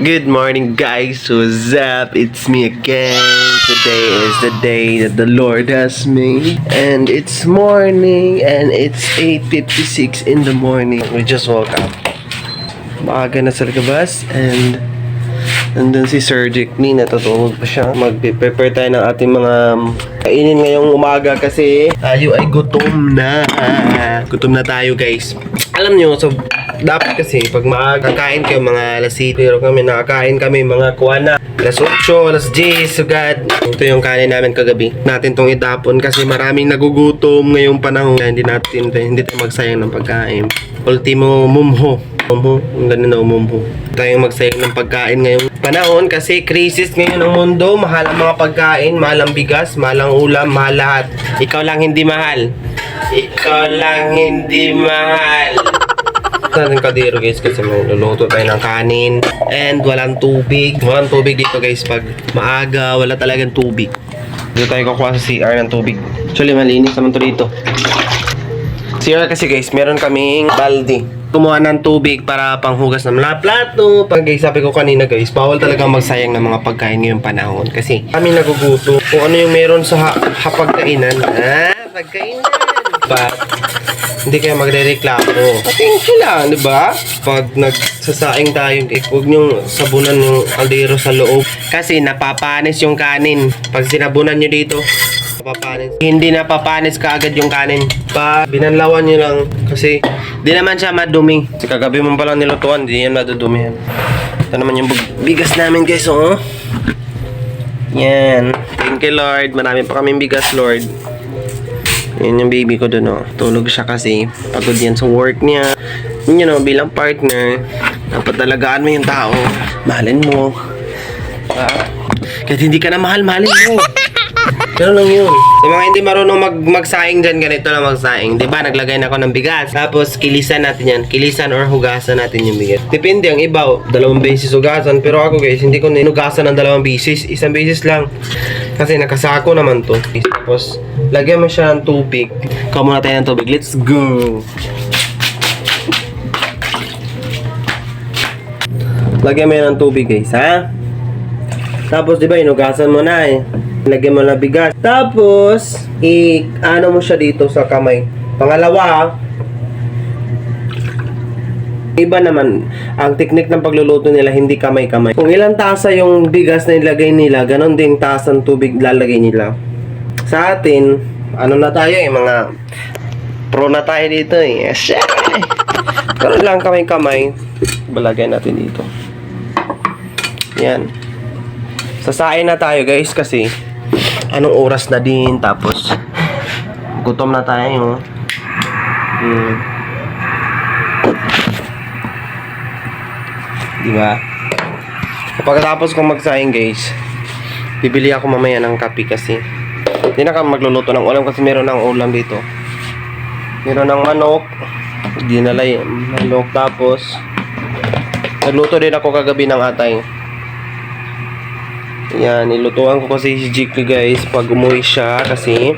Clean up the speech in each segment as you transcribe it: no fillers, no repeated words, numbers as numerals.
Good morning, guys. What's up? It's me again. Today is the day that the Lord has made, and it's morning, and it's 8:56 in the morning. We just woke up. Maaga na sa labas, and nandun si Sir Jickney, natutulog pa siya. Mag-prepare tayo ng ating mga kainin ngayong umaga kasi tayo ay gutom na. Gutom na tayo, guys. Alam nyo, so dapat kasi pag makakain kayo mga alas 7, pero kami nakakain kami mga kuwana alas 8, alas 10, sugad. Ito yung kanin namin kagabi. Natin tong itapon kasi maraming nagugutom ngayong panahon. Hindi tayo magsayang ng pagkain. Ultimo mumho. Ang ganda na umumho. Tayong magsayang ng pagkain ngayong panahon kasi crisis ngayon ang mundo. Mahal ang mga pagkain, mahal ang bigas, mahal ang ulam, mahal lahat. Ikaw lang hindi mahal. Ikaw lang hindi mahal. Natin kadiro, guys, kasi may luluto tayo ng kanin and walang tubig. Walang tubig dito, guys. Pag maaga, wala talagang tubig. Dito tayo kukuha sa CR ng tubig. Actually, malinis naman to dito. CR kasi, guys, meron kaming balde. Kumuha ng tubig para panghugas ng mga plato. Pag, guys, sabi ko kanina, guys, bawal talaga magsayang ng mga pagkain ngayong panahon. Kasi kami naguguto kung ano yung meron sa hapagkainan. Pagkainan. But hindi kayo magre-reklamo. Patingin lang, di ba? Pag nagsasaing tayo, huwag nyo sabunan yung kaldero sa loob. Kasi napapanis yung kanin. Pag sinabunan nyo dito, napapanis. Hindi napapanis kaagad yung kanin. Pag binanlawan nyo lang, kasi di naman siya madumi. Kasi kagabi mo palang nilutuan, di yan madudumihan. Ito naman yung bigas namin, guys, oh. Yan. Thank you, Lord. Marami pa kaming bigas, Lord. Yan yung baby ko dun, oh. Tulog siya kasi pagod yan sa work niya. You know, bilang partner, dapat talagaan mo yung tao. Mahalin mo. Kahit hindi ka na mahal, mahalin mo. Ganun lang yun. Sa mga hindi marunong magsaing dyan, ganito lang magsaing. Diba, naglagay na ako ng bigas. Tapos, kilisan natin yan. Kilisan or hugasan natin yung bigas. Depende, ang iba, 2 beses hugasan. Pero ako, guys, hindi ko ninugasan ng 2 beses. 1 beses lang. Kasi nakasako naman to. Tapos, lagyan mo siya ng tubig. Kuha muna tayo ng tubig. Let's go! Lagyan mo yan ng tubig, guys, ha? Tapos, di ba, inugasan mo na eh. Lagyan mo na bigas. Tapos, ano mo siya dito sa kamay. Pangalawa, iba naman, ang teknik ng pagluluto nila, hindi kamay-kamay. Kung ilang tasa yung bigas na ilagay nila, ganon din tasa ng tubig lalagay nila. Sa atin, ano na tayo eh, mga pro na tayo dito eh. Pero lang kamay-kamay, balagay natin dito. Yan. Sasain na tayo, guys, kasi anong oras na din, tapos gutom na tayo. Diba? Pagkatapos kong magsaing, guys, bibili ako mamaya ng kape kasi hindi na kami magluluto ng ulam kasi meron ng ulam dito. Meron ng manok, dinalay manok, tapos nagluto din ako kagabi ng atay. Yan, nilutuan ko kasi si Jickly, guys, pag umuwi siya kasi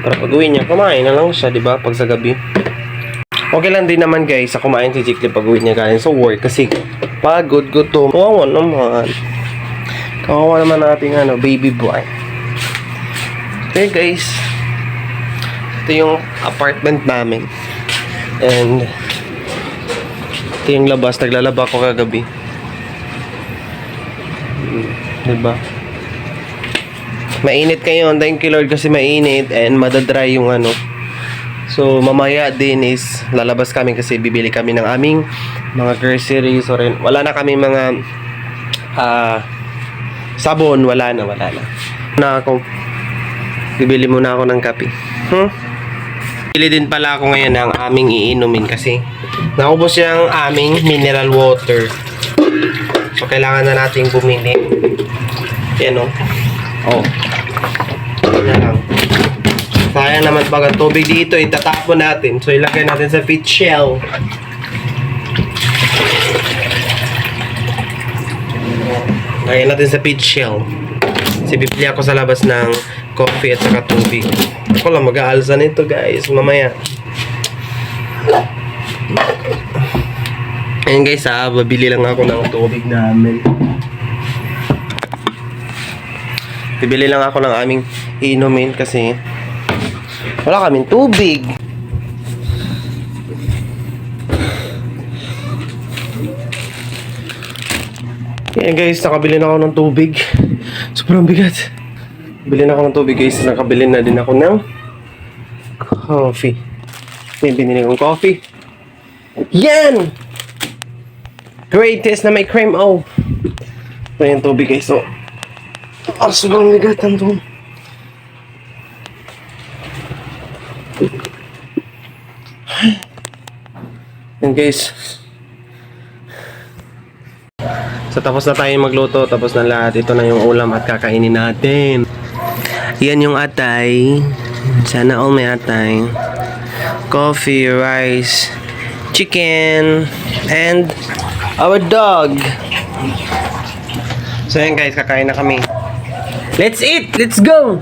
para pag uwi niya, kumain na lang siya, diba, pag sa gabi. Okay lang din naman, guys, sa kumain si Jickly pag uwi niya galing sa work kasi pagod, gutom. Kawawa naman. Kawawa naman nating baby boy. Okay, guys. Ito yung apartment namin. And ito yung labas. Naglalaba ko kagabi. Diba? Mainit kayo. Thank you, Lord, kasi mainit and madadry yung So, mamaya din is lalabas kami kasi bibili kami ng aming mga groceries or wala na kami mga sabon, wala na. Na ako. Bibili muna ako ng kape. Bili din pala ako ngayon ng aming iinumin kasi naubos yung aming mineral water. So, kailangan na nating bumili. Yan, oh. Yan lang. Sayang naman pag ang tubig dito, itatapon natin. So, ilagay natin sa pit shell. Lagay natin sa pit shell. Kasi bibili ako sa labas ng coffee at saka tubig. Ako lang mag-aalsa nito, guys. Mamaya. Ayun guys, babili lang ako ng tubig namin. Bibili lang ako ng aming inumin kasi wala kaming tubig. Ayan guys, nakabili na ako ng tubig. Sobrang bigat. Bili na ako ng tubig guys. Nakabili na din ako ng coffee. May binili kong coffee. Yan! Greatest na may cream. Oh! Ito yung tubig guys. So, sobrang bigat ang to. Yan guys. So tapos na tayo magluto. Tapos na lahat. Ito na yung ulam at kakainin natin. Yan yung atay. Sana all may atay. Coffee, rice, chicken, and our dog. So yan guys, kakain na kami. Let's eat! Let's go!